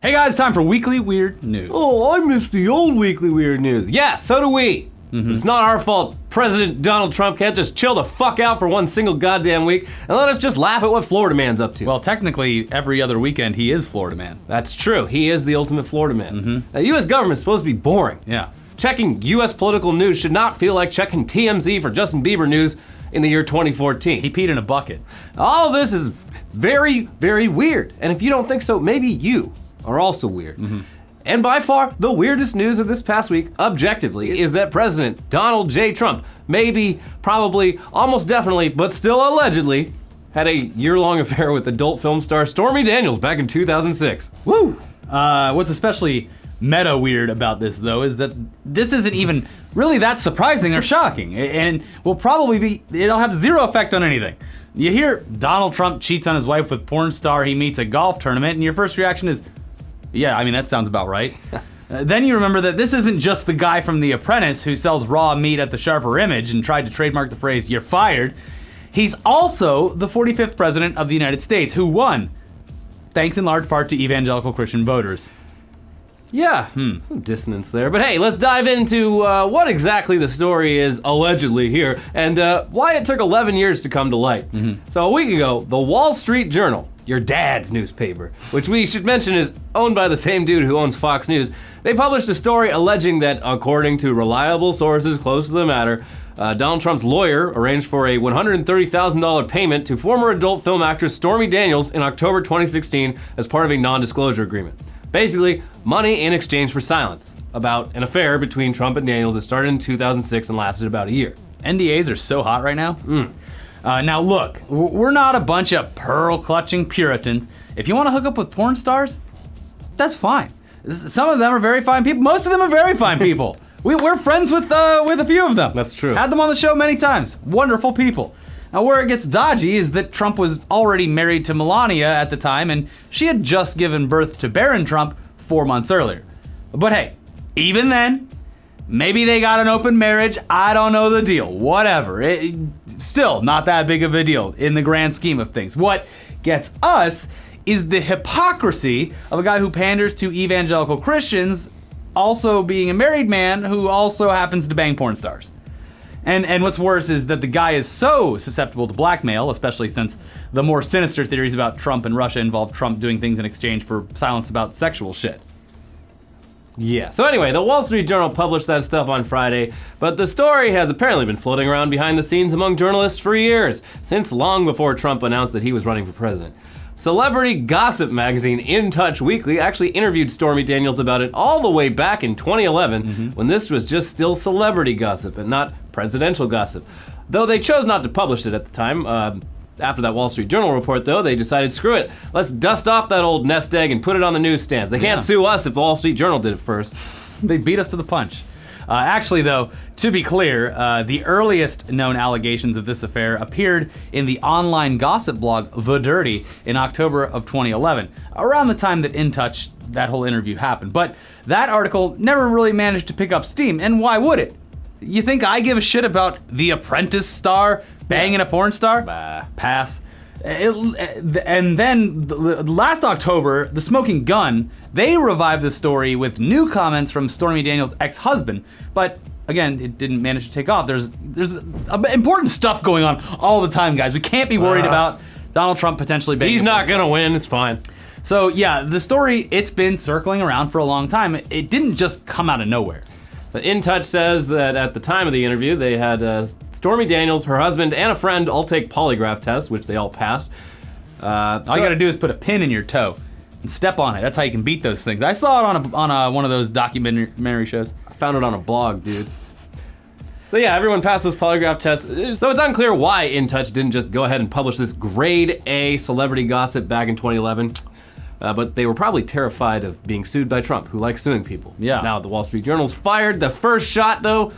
Hey guys, time for Weekly Weird News. Oh, I miss the old Weekly Weird News. Yeah, so do we. It's not our fault President Donald Trump can't just chill the fuck out for one single goddamn week and let us just laugh at what Florida man's up to. Well, technically, every other weekend he is Florida man. That's true. He is the ultimate Florida man. The U.S. government's supposed to be boring. Yeah. Checking U.S. political news should not feel like checking TMZ for Justin Bieber news in the year 2014. He peed in a bucket. All of this is very, very weird. And if you don't think so, maybe you are also weird. And by far, the weirdest news of this past week, objectively, is that President Donald J. Trump, maybe, probably, almost definitely, but still allegedly, had a year-long affair with adult film star Stormy Daniels back in 2006. Woo! What's especially meta weird about this, though, is that this isn't even really that surprising or shocking, and it'll have zero effect on anything. You hear Donald Trump cheats on his wife with porn star he meets at golf tournament, and your first reaction is, yeah, I mean, that sounds about right. Then you remember that this isn't just the guy from The Apprentice who sells raw meat at the Sharper Image and tried to trademark the phrase, "you're fired." He's also the 45th president of the United States, who won, thanks in large part to evangelical Christian voters. Yeah, some dissonance there. But hey, let's dive into what exactly the story is allegedly here and why it took 11 years to come to light. So a week ago, the Wall Street Journal, your dad's newspaper, which we should mention is owned by the same dude who owns Fox News, they published a story alleging that, according to reliable sources close to the matter, Donald Trump's lawyer arranged for a $130,000 payment to former adult film actress Stormy Daniels in October 2016 as part of a non-disclosure agreement. Basically, money in exchange for silence about an affair between Trump and Daniels that started in 2006 and lasted about a year. NDAs are so hot right now. Now look, we're not a bunch of pearl-clutching Puritans. If you want to hook up with porn stars, that's fine. Some of them are very fine people. Most of them are very fine people. We're friends with a few of them. That's true. Had them on the show many times. Wonderful people. Now where it gets dodgy is that Trump was already married to Melania at the time, and she had just given birth to Barron Trump 4 months earlier. But hey, even then, maybe they got an open marriage. I don't know the deal. Whatever. Still not that big of a deal in the grand scheme of things. What gets us is the hypocrisy of a guy who panders to evangelical Christians also being a married man who also happens to bang porn stars. And what's worse is that the guy is so susceptible to blackmail, especially since the more sinister theories about Trump and Russia involve Trump doing things in exchange for silence about sexual shit. Yeah, so anyway, the Wall Street Journal published that stuff on Friday, but the story has apparently been floating around behind the scenes among journalists for years, since long before Trump announced that he was running for president. Celebrity gossip magazine In Touch Weekly actually interviewed Stormy Daniels about it all the way back in 2011, when this was just still celebrity gossip and not presidential gossip. Though they chose not to publish it at the time. After that Wall Street Journal report, though, they decided, screw it, let's dust off that old nest egg and put it on the newsstand. They can't sue us if the Wall Street Journal did it first. They beat us to the punch. Actually, though, to be clear, the earliest known allegations of this affair appeared in the online gossip blog The Dirty in October of 2011, around the time that In Touch, that whole interview happened. But that article never really managed to pick up steam, and why would it? You think I give a shit about The Apprentice star banging a porn star? Bah. Pass. And then last October, The Smoking Gun, they revived the story with new comments from Stormy Daniels' ex-husband, but again, it didn't manage to take off. There's important stuff going on all the time, guys. We can't be worried about Donald Trump potentially banging. He's not gonna win, it's fine. So yeah, the story, it's been circling around for a long time. It didn't just come out of nowhere. But In Touch says that at the time of the interview, they had Stormy Daniels, her husband, and a friend all take polygraph tests, which they all passed. All you gotta do is put a pin in your toe and step on it. That's how you can beat those things. I saw it on one of those documentary shows. I found it on a blog, dude. So yeah, everyone passed those polygraph tests. So it's unclear why In Touch didn't just go ahead and publish this grade A celebrity gossip back in 2011. But they were probably terrified of being sued by Trump, who likes suing people. Yeah. Now the Wall Street Journal's fired the first shot, though.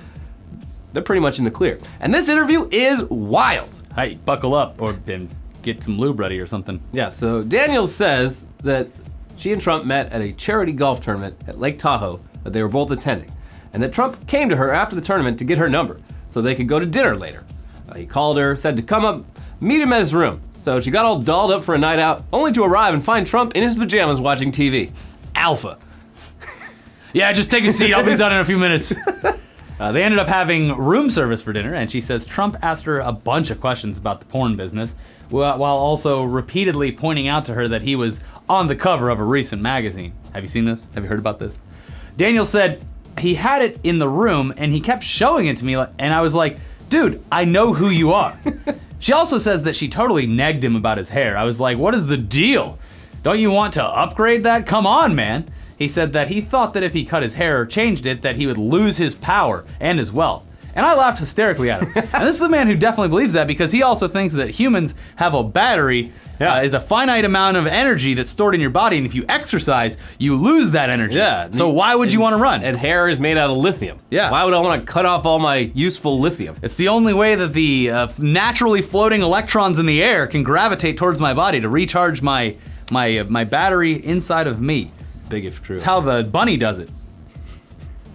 They're pretty much in the clear. And this interview is wild. Hey, buckle up or get some lube ready or something. Yeah, so Daniels says that she and Trump met at a charity golf tournament at Lake Tahoe that they were both attending, and that Trump came to her after the tournament to get her number so they could go to dinner later. He called her, said to come up, meet him at his room. So she got all dolled up for a night out, only to arrive and find Trump in his pajamas watching TV. alpha. Yeah, just take a seat. I'll be done in a few minutes. They ended up having room service for dinner, and she says Trump asked her a bunch of questions about the porn business, while also repeatedly pointing out to her that he was on the cover of a recent magazine. Have you seen this? Have you heard about this? Daniels said he had it in the room, and he kept showing it to me, and I was like, dude, I know who you are. She also says that she totally negged him about his hair. I was like, what is the deal? Don't you want to upgrade that? Come on, man. He said that he thought that if he cut his hair or changed it, that he would lose his power and his wealth. And I laughed hysterically at him. And this is a man who definitely believes that, because he also thinks that humans have a battery, is a finite amount of energy that's stored in your body, and if you exercise, you lose that energy. Yeah. So why would you want to run? And hair is made out of lithium. Yeah. Why would I want to cut off all my useful lithium? It's the only way that the naturally floating electrons in the air can gravitate towards my body to recharge my battery inside of me. It's big if true. It's how the bunny does it.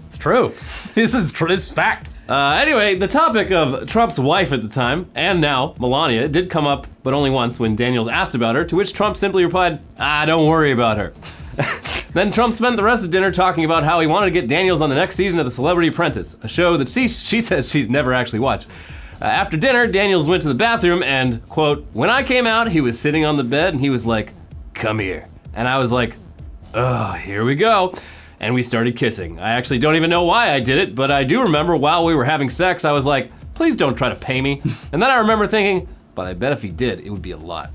It's true. This is fact. Anyway, the topic of Trump's wife at the time, and now Melania, did come up, but only once when Daniels asked about her, to which Trump simply replied, don't worry about her. Then Trump spent the rest of dinner talking about how he wanted to get Daniels on the next season of The Celebrity Apprentice, a show that she says she's never actually watched. After dinner, Daniels went to the bathroom and, quote, when I came out, he was sitting on the bed and he was like, come here. And I was like, oh, here we go. And we started kissing. I actually don't even know why I did it, but I do remember while we were having sex, I was like, please don't try to pay me. And then I remember thinking, but I bet if he did, it would be a lot.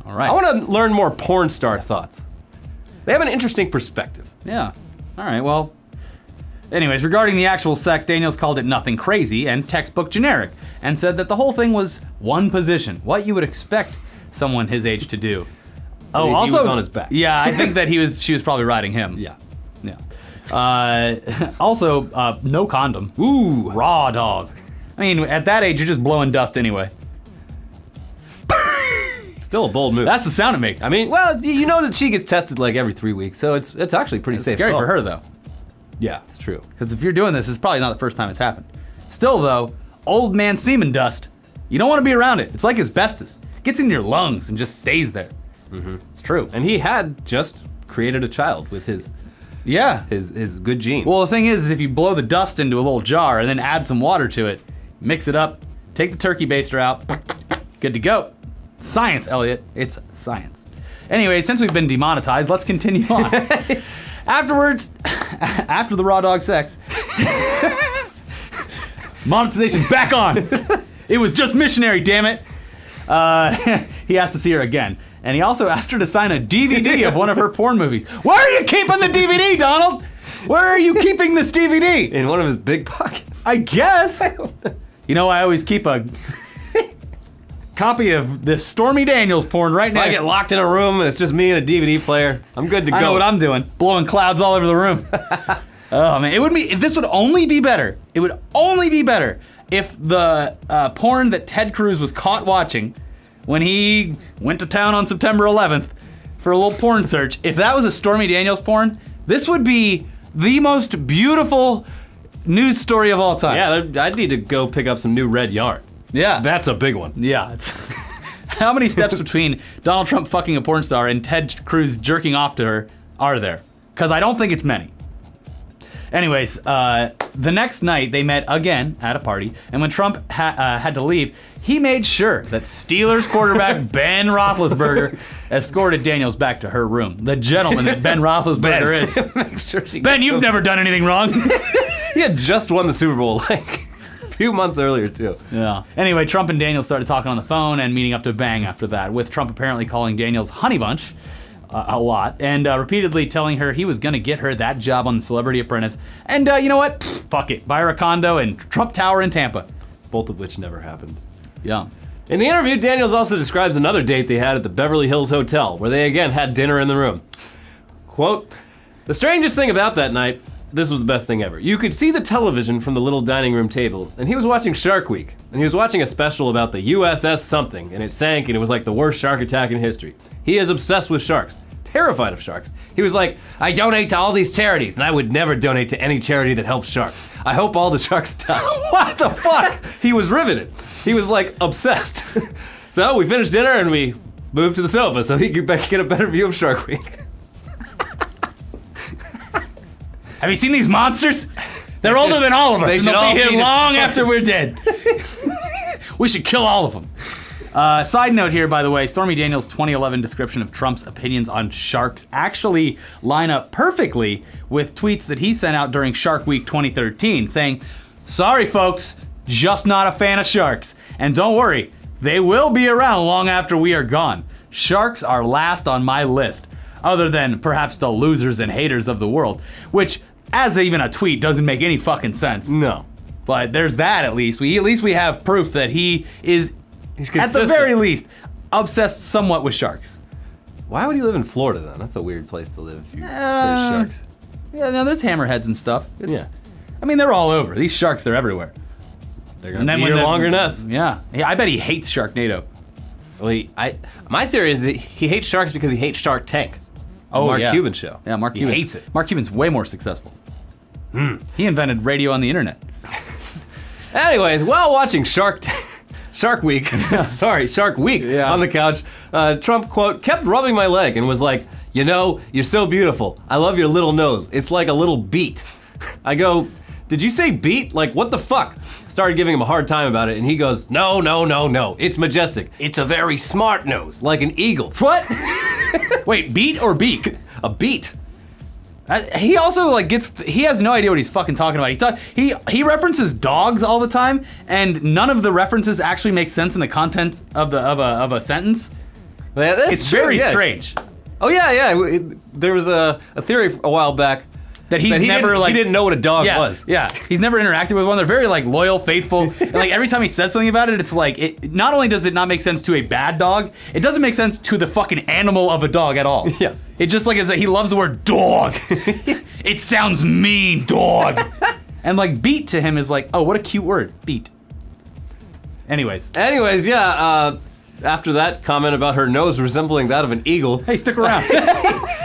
All right. I want to learn more porn star thoughts. They have an interesting perspective. Yeah. All right, well. Anyways, regarding the actual sex, Daniels called it nothing crazy and textbook generic, and said that the whole thing was one position, what you would expect someone his age to do. So he was on his back. Yeah, I think that she was probably riding him. Yeah. Also, no condom. Ooh. Raw dog. I mean, at that age, you're just blowing dust anyway. Still a bold move. That's the sound it makes. I mean, well, you know that she gets tested like every 3 weeks, so it's actually pretty safe. Scary for her, though. Yeah, it's true. Because if you're doing this, it's probably not the first time it's happened. Still, though, old man semen dust, you don't want to be around it. It's like asbestos. It gets in your lungs and just stays there. Mm-hmm. It's true. And he had just created a child with his good genes. Well, the thing is if you blow the dust into a little jar and then add some water to it, mix it up, take the turkey baster out, good to go. Science, Elliot. It's science. Anyway, since we've been demonetized, let's continue on. Afterwards, after the raw dog sex, monetization back on. It was just missionary, damn it. He asked to see her again. And he also asked her to sign a DVD of one of her porn movies. Where are you keeping the DVD, Donald? Where are you keeping this DVD? In one of his big pockets. I guess. You know, I always keep a copy of this Stormy Daniels porn right now. If I get locked in a room and it's just me and a DVD player, I'm good to go. I know what I'm doing. Blowing clouds all over the room. Oh, man. This would only be better. It would only be better if the porn that Ted Cruz was caught watching when he went to town on September 11th for a little porn search, if that was a Stormy Daniels porn, this would be the most beautiful news story of all time. Yeah, I'd need to go pick up some new red yarn. Yeah. That's a big one. Yeah. How many steps between Donald Trump fucking a porn star and Ted Cruz jerking off to her are there? Because I don't think it's many. Anyways, the next night they met again at a party, and when Trump had to leave, he made sure that Steelers quarterback Ben Roethlisberger escorted Daniels back to her room. The gentleman that Ben Roethlisberger is. Make sure she Ben, you've never done anything wrong. He had just won the Super Bowl like a few months earlier, too. Yeah. Anyway, Trump and Daniels started talking on the phone and meeting up to bang after that, with Trump apparently calling Daniels Honey Bunch a lot, and repeatedly telling her he was going to get her that job on The Celebrity Apprentice. And you know what? Fuck it. Buy her a condo in Trump Tower in Tampa. Both of which never happened. Yeah. In the interview, Daniels also describes another date they had at the Beverly Hills Hotel, where they again had dinner in the room. Quote, the strangest thing about that night, this was the best thing ever. You could see the television from the little dining room table, and he was watching Shark Week, and he was watching a special about the USS something, and it sank, and it was like the worst shark attack in history. He is obsessed with sharks, terrified of sharks. He was like, I donate to all these charities, and I would never donate to any charity that helps sharks. I hope all the sharks die. What the fuck? He was riveted. He was like obsessed. So we finished dinner and we moved to the sofa so he could get a better view of Shark Week. Have you seen these monsters? They're older than all of us. They And should they'll all be here be long after we're dead. We should kill all of them. Side note here, by the way, Stormy Daniels' 2011 description of Trump's opinions on sharks actually line up perfectly with tweets that he sent out during Shark Week 2013, saying, "Sorry, folks, just not a fan of sharks. And don't worry, they will be around long after we are gone. Sharks are last on my list, other than perhaps the losers and haters of the world," which, as even a tweet, doesn't make any fucking sense. No. But there's that at least. At least we have proof that he's at the consistent. very least obsessed somewhat with sharks. Why would he live in Florida then? That's a weird place to live if you're afraid of sharks. Yeah, no, there's hammerheads and stuff. Yeah. I mean, they're all over. These sharks, they're everywhere. They're gonna be here longer than us. Yeah. I bet he hates Sharknado. Well, my theory is that he hates sharks because he hates Shark Tank. Oh, Mark yeah. Cuban show. Yeah, Mark He Cuban hates it. Mark Cuban's way more successful. He invented radio on the internet. Anyways, while watching Shark Week Yeah. on the couch, Trump, quote, kept rubbing my leg and was like, "You know, you're so beautiful. I love your little nose. It's like a little beet." I go, "Did you say beet? Like, what the fuck?" Started giving him a hard time about it, and he goes, No. It's majestic. It's a very smart nose, like an eagle." What? Wait, beat or beak? A beet. He also he has no idea what he's fucking talking about. He references dogs all the time, and none of the references actually make sense in the content of a sentence. Yeah, that's It's true, very yeah. strange. Oh yeah. There was a theory a while back That he didn't know what a dog yeah, was. Yeah, he's never interacted with one. They're very loyal, faithful, and every time he says something about it, it's not only does it not make sense to a bad dog, it doesn't make sense to the fucking animal of a dog at all. Yeah. It just is that he loves the word dog. It sounds mean, dog. And beat to him is oh, what a cute word, beat. Anyways, yeah. After that comment about her nose resembling that of an eagle, hey, stick around.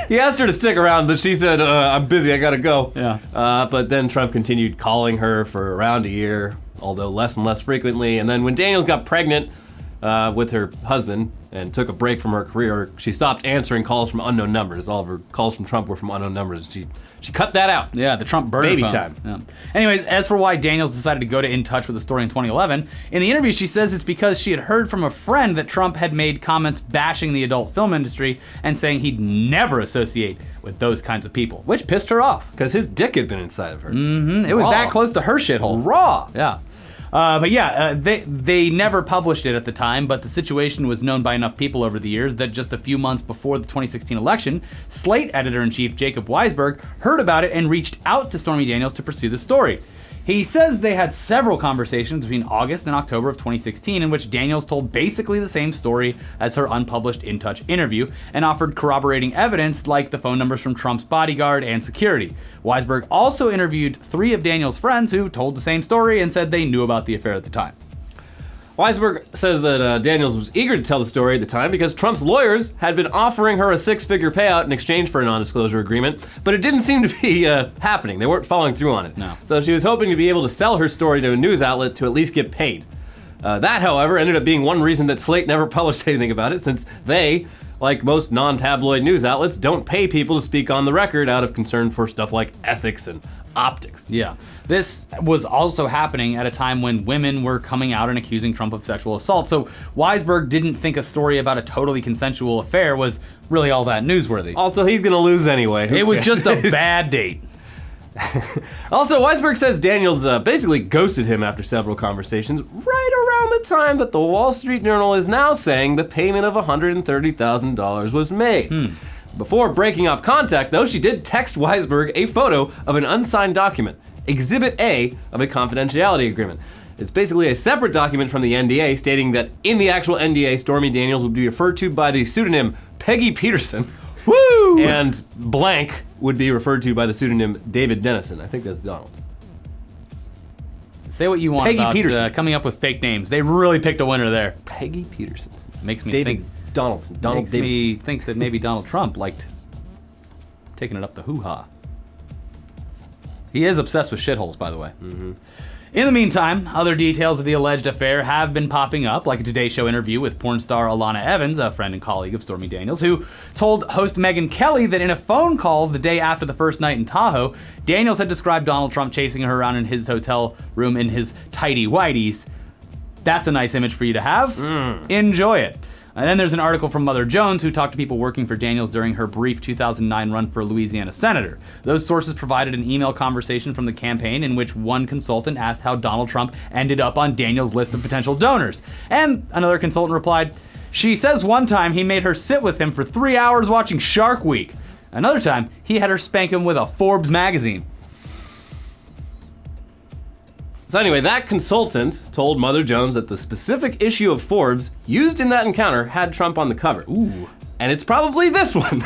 he asked her to stick around, but she said, "I'm busy, I gotta go." Yeah. But then Trump continued calling her for around a year, although less and less frequently. And then when Daniels got pregnant with her husband and took a break from her career, she stopped answering calls from unknown numbers. All of her calls from Trump were from unknown numbers. She cut that out. Yeah, the Trump burner Baby phone. time. Yeah. Anyways, as for why Daniels decided to go to In Touch with the story in 2011, in the interview she says it's because she had heard from a friend that Trump had made comments bashing the adult film industry and saying he'd never associate with those kinds of people, which pissed her off. Because his dick had been inside of her. It was that close to her shithole. Raw. Yeah. They never published it at the time, but the situation was known by enough people over the years that just a few months before the 2016 election, Slate editor-in-chief Jacob Weisberg heard about it and reached out to Stormy Daniels to pursue the story. He says they had several conversations between August and October of 2016 in which Daniels told basically the same story as her unpublished In Touch interview and offered corroborating evidence like the phone numbers from Trump's bodyguard and security. Weisberg also interviewed 3 of Daniels' friends who told the same story and said they knew about the affair at the time. Weisberg says that Daniels was eager to tell the story at the time because Trump's lawyers had been offering her a 6-figure payout in exchange for a non-disclosure agreement, but it didn't seem to be happening. They weren't following through on it. No. So she was hoping to be able to sell her story to a news outlet to at least get paid. That, however, ended up being one reason that Slate never published anything about it, since they, like most non-tabloid news outlets, don't pay people to speak on the record out of concern for stuff like ethics and optics. Yeah. This was also happening at a time when women were coming out and accusing Trump of sexual assault, so Weisberg didn't think a story about a totally consensual affair was really all that newsworthy. Also, he's gonna lose anyway. Who It was cares? just a bad date. Also, Weisberg says Daniels basically ghosted him after several conversations, right around the time that the Wall Street Journal is now saying the payment of $130,000 was made. Before breaking off contact, though, she did text Weisberg a photo of an unsigned document, Exhibit A of a confidentiality agreement. It's basically a separate document from the NDA stating that in the actual NDA, Stormy Daniels would be referred to by the pseudonym Peggy Peterson. Woo! And blank would be referred to by the pseudonym David Dennison. I think that's Donald. Say what you want Peggy about Peterson. coming up with fake names. They really picked a winner there. Peggy Peterson. Makes me David think. Donaldson. Donald Makes Davidson. me think that maybe Donald Trump liked taking it up to hoo-ha. He is obsessed with shitholes, by the way. In the meantime, other details of the alleged affair have been popping up, like a Today Show interview with porn star Alana Evans, a friend and colleague of Stormy Daniels, who told host Megyn Kelly that in a phone call the day after the first night in Tahoe, Daniels had described Donald Trump chasing her around in his hotel room in his tighty whities. That's a nice image for you to have. Enjoy it. And then there's an article from Mother Jones, who talked to people working for Daniels during her brief 2009 run for Louisiana senator. Those sources provided an email conversation from the campaign in which one consultant asked how Donald Trump ended up on Daniels' list of potential donors. And another consultant replied, she says one time he made her sit with him for 3 hours watching Shark Week. Another time, he had her spank him with a Forbes magazine. So anyway, that consultant told Mother Jones that the specific issue of Forbes used in that encounter had Trump on the cover. Ooh. And it's probably this one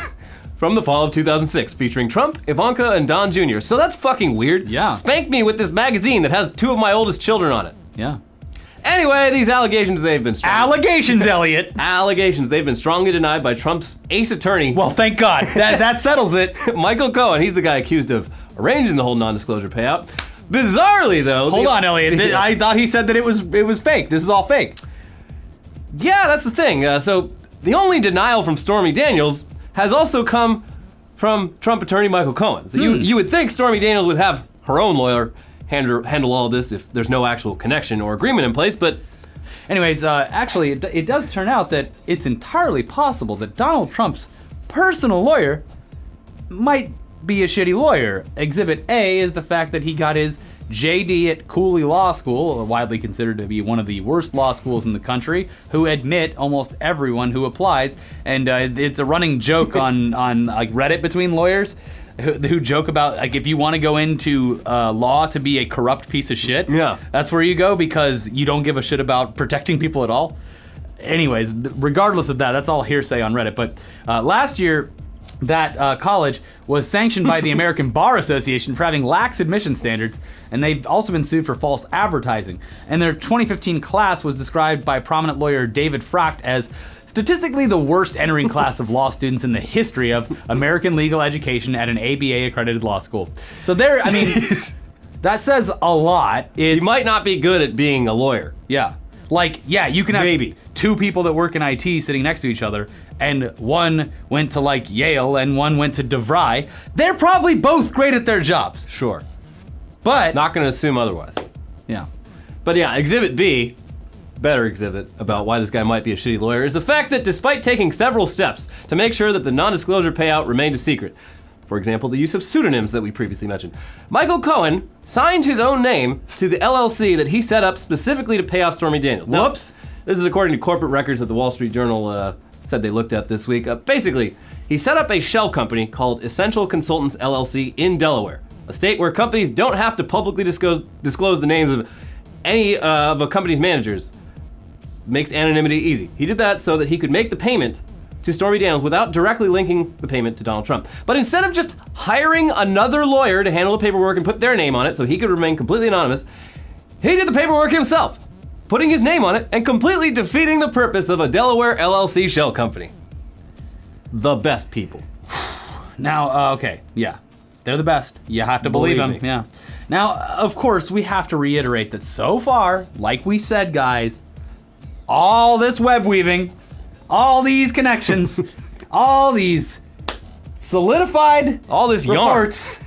from the fall of 2006, featuring Trump, Ivanka, and Don Jr. So that's fucking weird. Yeah. Spank me with this magazine that has 2 of my oldest children on it. Yeah. Anyway, these allegations, they've been Allegations, Elliot. Allegations, they've been strongly denied by Trump's ace attorney. Well, thank God. That settles it. Michael Cohen. He's the guy accused of arranging the whole non-disclosure payout. Bizarrely, though. Hold on, Elliot. I thought he said that it was fake. This is all fake. Yeah, that's the thing. So the only denial from Stormy Daniels has also come from Trump attorney Michael Cohen. So you would think Stormy Daniels would have her own lawyer handle all of this if there's no actual connection or agreement in place, but... Anyways, actually, it does turn out that it's entirely possible that Donald Trump's personal lawyer might be a shitty lawyer. Exhibit A is the fact that he got his JD at Cooley Law School, widely considered to be one of the worst law schools in the country, who admit almost everyone who applies, and it's a running joke on like Reddit between lawyers who joke about, like, if you want to go into law to be a corrupt piece of shit, that's where you go, because you don't give a shit about protecting people at all. Anyways, regardless of that, that's all hearsay on Reddit. But last year, that college was sanctioned by the American Bar Association for having lax admission standards, and they've also been sued for false advertising. And their 2015 class was described by prominent lawyer David Fracht as statistically the worst entering class of law students in the history of American legal education at an ABA accredited law school. So there, I mean, that says a lot. You might not be good at being a lawyer. Yeah. Like, yeah, you can have 2 people that work in IT sitting next to each other, and one went to, like, Yale and one went to DeVry. They're probably both great at their jobs. Sure. But... not gonna assume otherwise. Yeah. But yeah, exhibit B, better exhibit about why this guy might be a shitty lawyer, is the fact that despite taking several steps to make sure that the non-disclosure payout remained a secret, for example, the use of pseudonyms that we previously mentioned, Michael Cohen signed his own name to the LLC that he set up specifically to pay off Stormy Daniels. Now, Whoops. This is according to corporate records that the Wall Street Journal said they looked at this week. Basically, he set up a shell company called Essential Consultants LLC in Delaware, a state where companies don't have to publicly disclose the names of any of a company's managers. Makes anonymity easy. He did that so that he could make the payment to Stormy Daniels without directly linking the payment to Donald Trump. But instead of just hiring another lawyer to handle the paperwork and put their name on it so he could remain completely anonymous, he did the paperwork himself, putting his name on it and completely defeating the purpose of a Delaware LLC shell company. The best people. Now, okay, yeah. They're the best. You have to believe them. me. Yeah. Now, of course, we have to reiterate that so far, like we said, guys, all this web weaving, all these connections, all these solidified all this reports,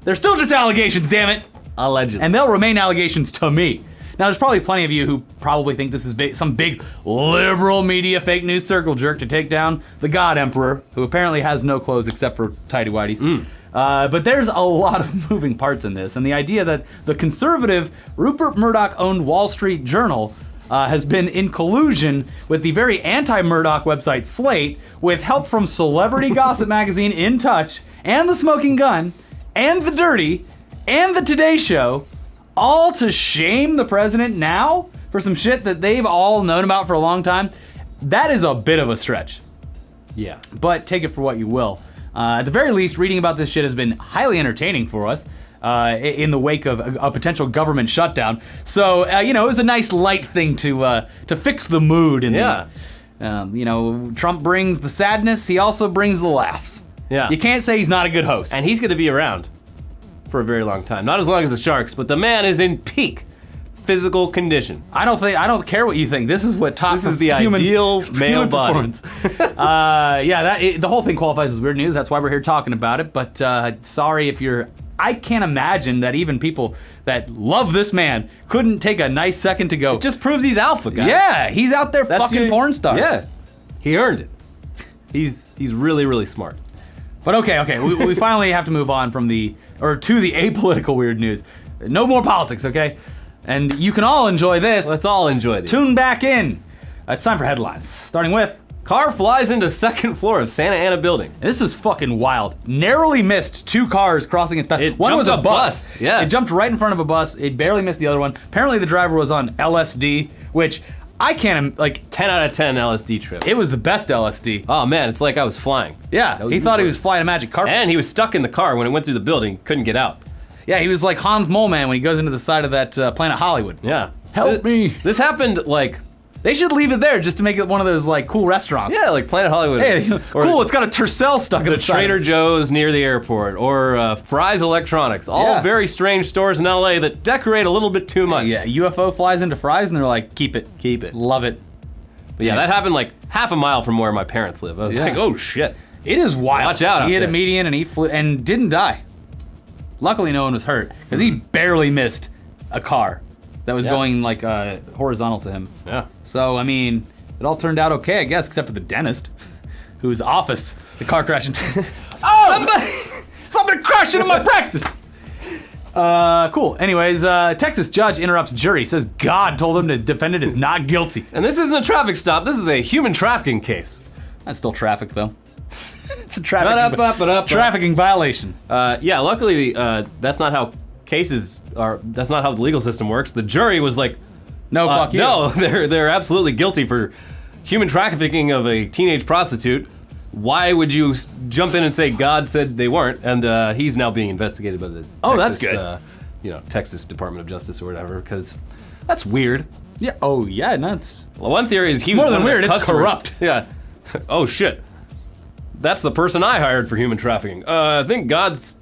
they're still just allegations, damn it. Allegedly. And they'll remain allegations to me. Now, there's probably plenty of you who probably think this is some big liberal media fake news circle jerk to take down the God Emperor, who apparently has no clothes except for tighty whities. But there's a lot of moving parts in this, and the idea that the conservative Rupert Murdoch-owned Wall Street Journal has been in collusion with the very anti-Murdoch website Slate, with help from celebrity gossip magazine In Touch, and The Smoking Gun, and The Dirty, and The Today Show, all to shame the president now for some shit that they've all known about for a long time. That is a bit of a stretch. Yeah. But take it for what you will. At the very least, reading about this shit has been highly entertaining for us in the wake of a potential government shutdown. So, it was a nice light thing to fix the mood. Trump brings the sadness. He also brings the laughs. Yeah. You can't say he's not a good host. And he's going to be around for a very long time. Not as long as the Sharks, but the man is in peak physical condition. I don't care what you think. This is what top. This is the human, ideal male human body. The whole thing qualifies as weird news. That's why we're here talking about it. But sorry if you're. I can't imagine that even people that love this man couldn't take a nice second to go. It just proves he's alpha, guys. Yeah, he's out there fucking porn stars. Yeah, he earned it. He's really, really smart. But okay, we finally have to move on to the apolitical weird news. No more politics, okay? And you can all enjoy this. Let's all enjoy this. Tune back in. It's time for headlines. Starting with, car flies into second floor of Santa Ana building. this is fucking wild. Narrowly missed 2 cars crossing its path. One was a jumped a bus. Yeah. It jumped right in front of a bus. It barely missed the other one. Apparently the driver was on LSD, which I can't, 10 out of 10 LSD trip. it was the best LSD. Oh man, it's like I was flying. Yeah, he thought he was flying a magic carpet. And he was stuck in the car when it went through the building, couldn't get out. Yeah, he was like Hans Moleman when he goes into the side of that Planet Hollywood. Yeah. Help me. This happened They should leave it there just to make it one of those like cool restaurants. yeah, like Planet Hollywood. Hey, or cool, it's got a Tercel stuck in the the side. Trader Joe's near the airport, or Fry's Electronics. All Yeah. very strange stores in LA that decorate a little bit too much. Yeah, UFO flies into Fry's and they're like, keep it. Keep it. Love it. But yeah, that happened like half a mile from where my parents live. I was Yeah. like, oh shit. It is wild. Watch out He out hit a there. median and he flew and didn't die. Luckily, no one was hurt because he barely missed a car that was Yeah. going like horizontal to him. Yeah. So I mean, it all turned out okay, I guess, except for the dentist, whose office the car crashed into. Somebody crashed into my practice. Cool. Anyways, Texas judge interrupts jury, says God told him the defendant is not guilty. And this isn't a traffic stop. This is a human trafficking case. That's still traffic, though. It's a trafficking violation. Yeah, luckily that's not how cases are. That's not how the legal system works. The jury was like, No, fuck you. no, they're absolutely guilty for human trafficking of a teenage prostitute. Why would you jump in and say God said they weren't? And he's now being investigated by the that's Texas, good. Texas Department of Justice or whatever, because that's weird. Yeah. Oh, yeah. Nuts. Well, one theory is he More was than one of weird, their it's customers. corrupt. Yeah. Oh shit. That's the person I hired for human trafficking. I think God's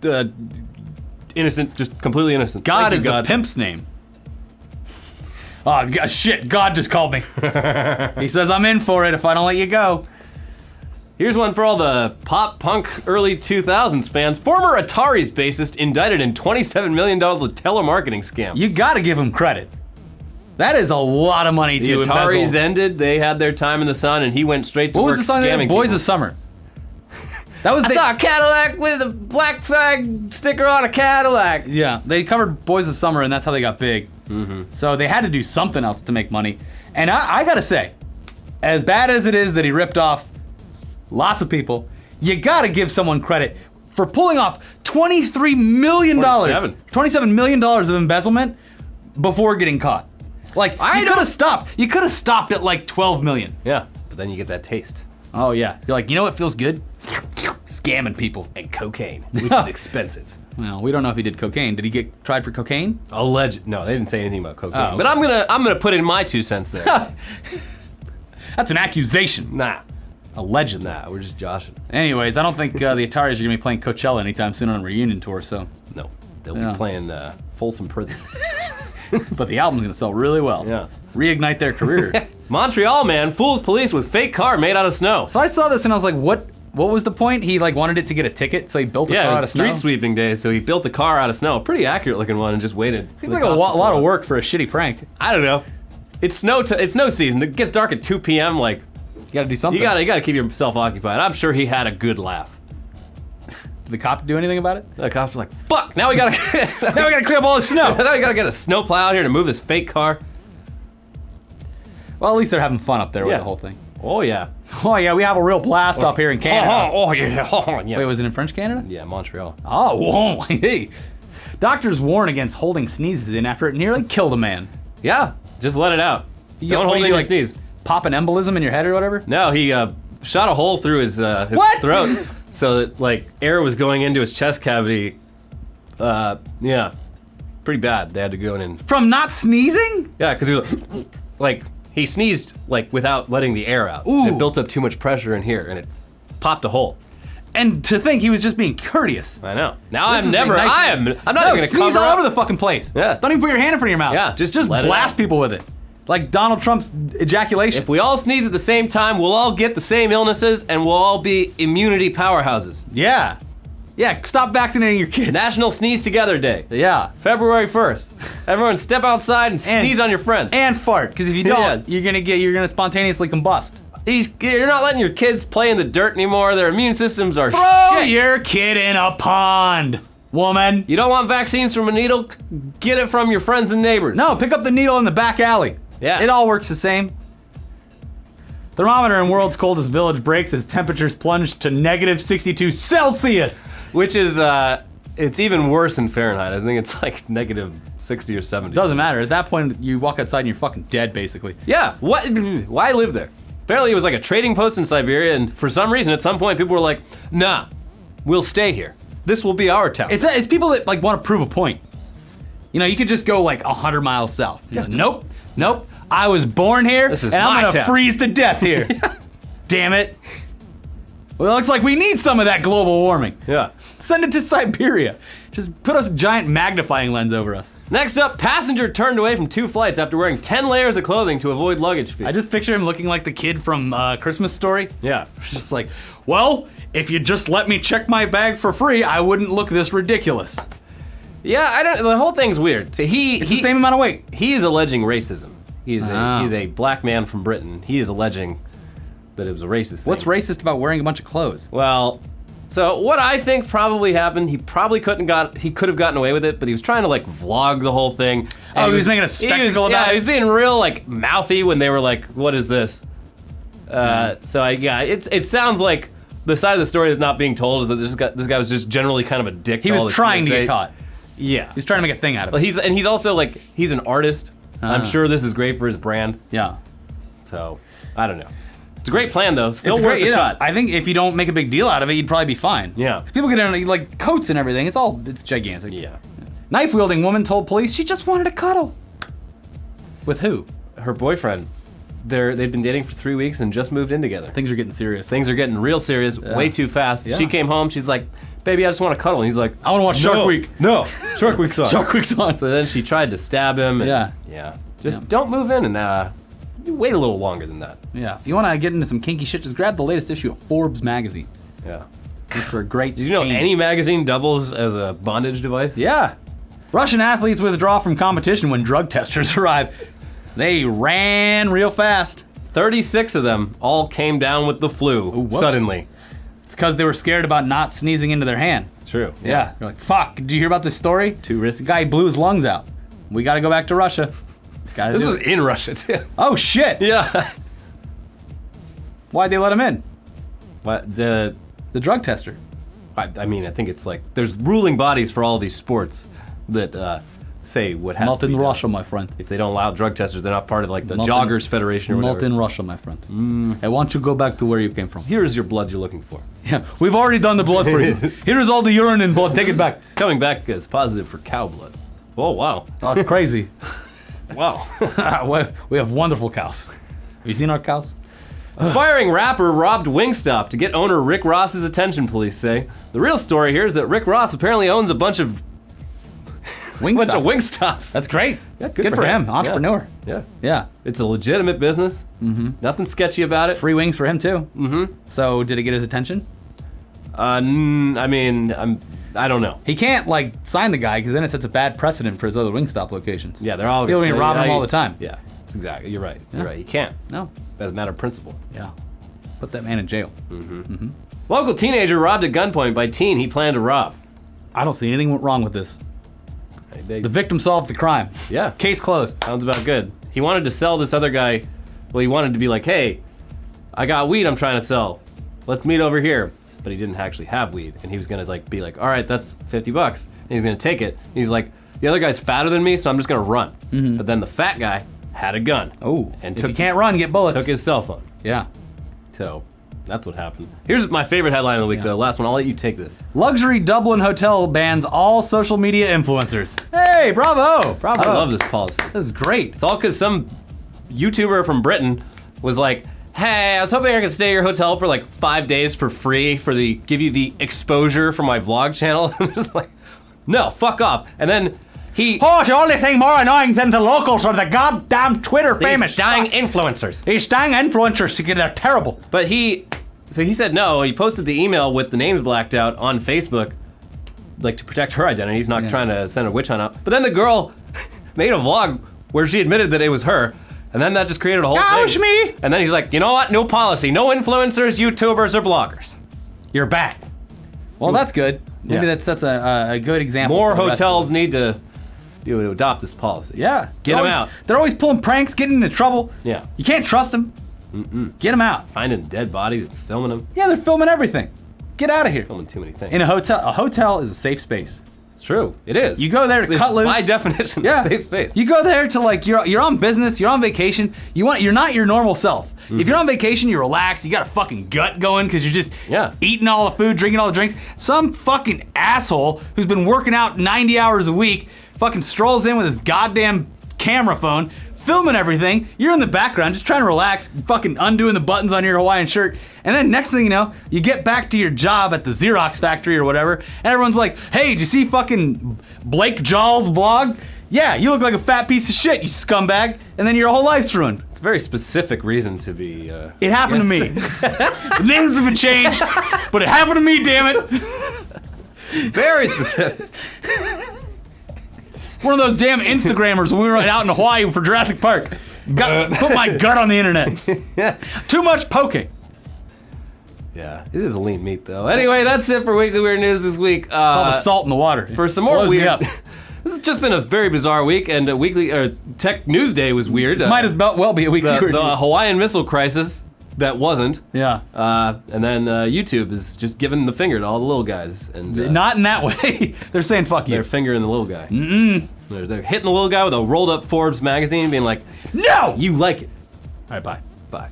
innocent, just completely innocent. God Thank you, is the pimp's name. Oh, God, shit. God just called me. He says I'm in for it if I don't let you go. Here's one for all the pop punk early 2000s fans. Former Atari's bassist indicted in $27 million telemarketing scam. You gotta give him credit. That is a lot of money The to Ataris embezzle. ended. They had their time in the sun, and he went straight to What work was the song? scamming Boys people. of Summer. That was I saw a Cadillac with a black flag sticker on a Cadillac. Yeah, they covered Boys of Summer, and that's how they got big. So they had to do something else to make money. And I gotta say, as bad as it is that he ripped off lots of people, you gotta give someone credit for pulling off $23 million. 27. $27 million of embezzlement before getting caught. Like, you could have stopped. You could have stopped at like 12 million. Yeah, but then you get that taste. Oh, yeah. You're like, you know what feels good? Scamming people. And cocaine, which is expensive. Well, we don't know if he did cocaine. Did he get tried for cocaine? Alleged. No, they didn't say anything about cocaine. Oh. But I'm gonna put in my 2 cents there. That's an accusation. Nah, Allegedly. we're just joshing. Anyways, I don't think the Ataris are going to be playing Coachella anytime soon on a reunion tour, so. No, they'll Yeah. be playing Folsom Prison. But the album's going to sell really well. Yeah. Reignite their career. Montreal man fools police with fake car made out of snow. So I saw this and I was like, what was the point? He like wanted it to get a ticket, so he built a Yeah, car it out was of snow? street sweeping day, so he built a car out of snow. Pretty accurate looking one, and just waited. Seems like a lot of work for a shitty prank. I don't know. It's snow season. It gets dark at 2 p.m. Like, You got to do something. you gotta keep yourself occupied. I'm sure he had a good laugh. Did the cop do anything about it? The cops were like, fuck, now we gotta Now we got to clear up all the snow. now we gotta get a snowplow out here to move this fake car. Well, at least they're having fun up there with Yeah. the whole thing. Oh yeah. Oh yeah, we have a real blast up here in Canada. Oh yeah. Oh, yeah. Wait, was it in French Canada? Yeah, Montreal. Oh, whoa, hey. Doctors warn against holding sneezes in after it nearly killed a man. Yeah, just let it out. You Don't what hold do in you your do, sneeze. Pop an embolism in your head or whatever? No, he shot a hole through his What? throat, so that like air was going into his chest cavity. Yeah, pretty bad. They had to go in and From not sneezing? yeah, because he was like he sneezed like without letting the air out. Ooh. It built up too much pressure in here, and it popped a hole. And to think he was just being courteous. I know. Now This I'm is never. a nice- I'm not No, even gonna sneeze cover all up. over the fucking place. Yeah. Don't even put your hand in front of your mouth. Yeah, just let it blast out. people with it. Like Donald Trump's ejaculation. If we all sneeze at the same time, we'll all get the same illnesses, and we'll all be immunity powerhouses. Yeah. Yeah, stop vaccinating your kids. National Sneeze Together Day. Yeah. February 1st. Everyone step outside and sneeze on your friends. And fart, because if you don't, Yeah. you're gonna spontaneously combust. You're not letting your kids play in the dirt anymore. Their immune systems are Throw shit. your kid in a pond, woman. You don't want vaccines from a needle? Get it from your friends and neighbors. No, pick up the needle in the back alley. Yeah. It all works the same. Thermometer in world's coldest village breaks as temperatures plunge to negative 62 Celsius. Which is, it's even worse in Fahrenheit. I think it's like negative 60 or 70. Doesn't matter. At that point, you walk outside and you're fucking dead, basically. Yeah. What? Why live there? Apparently, it was like a trading post in Siberia, and for some reason, at some point, people were like, "Nah, we'll stay here. This will be our town." It's people that like want to prove a point. You know, you could just go like 100 miles south. Yeah. Nope. I was born here, This is and I'm my gonna town. freeze to death here. Damn it. Well, it looks like we need some of that global warming. Yeah. Send it to Siberia. Just put a giant magnifying lens over us. Next up, passenger turned away from 2 flights after wearing 10 layers of clothing to avoid luggage fee. I just picture him looking like the kid from Christmas Story. Yeah. Just like, well, if you just let me check my bag for free, I wouldn't look this ridiculous. Yeah, I don't. The whole thing's weird. So It's the same amount of weight. He is alleging racism. He's Oh. a black man from Britain. He is alleging that it was a racist thing. What's racist about wearing a bunch of clothes? Well, so what I think probably happened, he probably could have gotten away with it, but he was trying to like vlog the whole thing. Oh, and he was making a spectacle about Yeah, it? he was being real like mouthy when they were like, "What is this?" It sounds like the side of the story that's not being told is that this guy was just generally kind of a dick. He to all was the trying to TSA. get caught. Yeah, He was trying to make a thing out of but it. he's also like he's an artist. I'm sure this is great for his brand. Yeah. So I don't know. It's a great plan though. Still It's worth great, a you know, shot. I think if you don't make a big deal out of it, you'd probably be fine. Yeah. 'Cause people get in like coats and everything. It's gigantic. Yeah. Knife wielding woman told police she just wanted to cuddle. With who? Her boyfriend. They've been dating for 3 weeks and just moved in together. Things are getting serious. Things are getting real serious way too fast. Yeah. She came home. She's like, "Baby, I just want to cuddle." And he's like, I want to watch Shark "No, Week. No, Shark Week's on." Shark Week's on. So then she tried to stab him. And, Yeah. Just don't move in and wait a little longer than that. Yeah. If you want to get into some kinky shit, just grab the latest issue of Forbes magazine. Yeah. It's for a great. Did you know any magazine doubles as a bondage device? Yeah. Russian athletes withdraw from competition when drug testers arrive. They ran real fast. 36 of them all came down with the flu whoops. suddenly. It's because they were scared about not sneezing into their hand. It's true. Yeah. You're like, fuck, did you hear about this story? Too risky. The guy blew his lungs out. We got to go back to Russia. Gotta This do was it. in Russia too. Oh, shit. Yeah. Why'd they let him in? What The drug tester. I mean, I think it's like there's ruling bodies for all these sports that say what has Not to be in done. Russia, my friend. If they don't allow drug testers, they're not part of like the Not in- Joggers Federation or Not whatever. in Russia, my friend. I want you to go back to where you came from. Here's your blood you're looking for. Yeah, we've already done the blood for you. Here's all the urine and blood. Take it back. Coming back as positive for cow blood. Oh wow. Oh, it's crazy. Wow. We have wonderful cows. Have you seen our cows? Aspiring rapper robbed Wingstop to get owner Rick Ross's attention, police say. The real story here is that Rick Ross apparently owns a bunch of Wingstops. That's great. Yeah, good for him. Entrepreneur. Yeah. Yeah. It's a legitimate business. Mm-hmm. Nothing sketchy about it. Free wings for him too. Mm-hmm. So did it get his attention? I mean, I don't know. He can't like sign the guy because then it sets a bad precedent for his other Wingstop locations. Yeah, they're all People gonna be say, robbing him "Hey," all the time. Yeah, it's exactly. You're right. Yeah. You're right. You can't. No. As a matter of principle. Yeah. Put that man in jail. Local teenager robbed at gunpoint by teen he planned to rob. I don't see anything wrong with this. They- The victim solved the crime. yeah, Case closed. sounds about good. He wanted to sell this other guy. Well, he wanted to be like, "Hey, I got weed I'm trying to sell. Let's meet over here." But he didn't actually have weed, and he was gonna like be like, "All right, that's $50," and he's gonna take it. And he's like, "The other guy's fatter than me, so I'm just gonna run." But then the fat guy had a gun. Oh, and if you can't run, get bullets. took his cell phone. Yeah. So that's what happened. Here's my favorite headline of the week, though. Last one. I'll let you take this. Luxury Dublin hotel bans all social media influencers. Hey, bravo! Bravo! I love this policy. This is great. It's all because some YouTuber from Britain was like, hey, I was hoping I could stay at your hotel for like 5 days for free give you the exposure for my vlog channel. Just like, no, fuck off. And then Oh, the only thing more annoying than the locals are the goddamn Twitter famous. These dang influencers. These dang influencers, they're terrible. But he said no. He posted the email with the names blacked out on Facebook, like to protect her identity. He's not trying to send a witch hunt up. But then the girl made a vlog where she admitted that it was her. And then that just created a whole thing. Was me. And then he's like, you know what? New policy. No influencers, YouTubers, or bloggers. You're back. Well, that's good. Maybe that's a good example. More hotels need to adopt this policy. Yeah. Get them out. They're always pulling pranks, getting into trouble. Yeah. You can't trust them. Get them out. Finding dead bodies and filming them. Yeah, they're filming everything. Get out of here. Filming too many things. In a hotel is a safe space. It's true. It is. You go there to cut loose. By definition, a safe space. You go there to like you're on business, you're on vacation. You're not your normal self. If you're on vacation, you're relaxed. You got a fucking gut going because you're just eating all the food, drinking all the drinks. Some fucking asshole who's been working out 90 hours a week fucking strolls in with his goddamn camera phone, filming everything. You're in the background just trying to relax, fucking undoing the buttons on your Hawaiian shirt. And then next thing you know, you get back to your job at the Xerox factory or whatever, and everyone's like, hey, did you see fucking Blake Jall's vlog? Yeah, you look like a fat piece of shit, you scumbag. And then your whole life's ruined. It's a very specific reason to be... It happened to me. The names have been changed, but it happened to me, damn it. Very specific. One of those damn Instagrammers when we were out in Hawaii for Jurassic Park. Put my gut on the internet. Too much poking. Yeah, it is a lean meat though. Anyway, that's it for Weekly Weird News this week. It's all the salt in the water. For some more weird... This has just been a very bizarre week, and Tech News Day was weird. Might as well be a week. The Hawaiian Missile Crisis, that wasn't. Yeah. And then YouTube is just giving the finger to all the little guys. And not in that way. They're saying fuck you. They're fingering the little guy. They're hitting the little guy with a rolled up Forbes magazine, being like, no! You like it. All right, bye. Bye.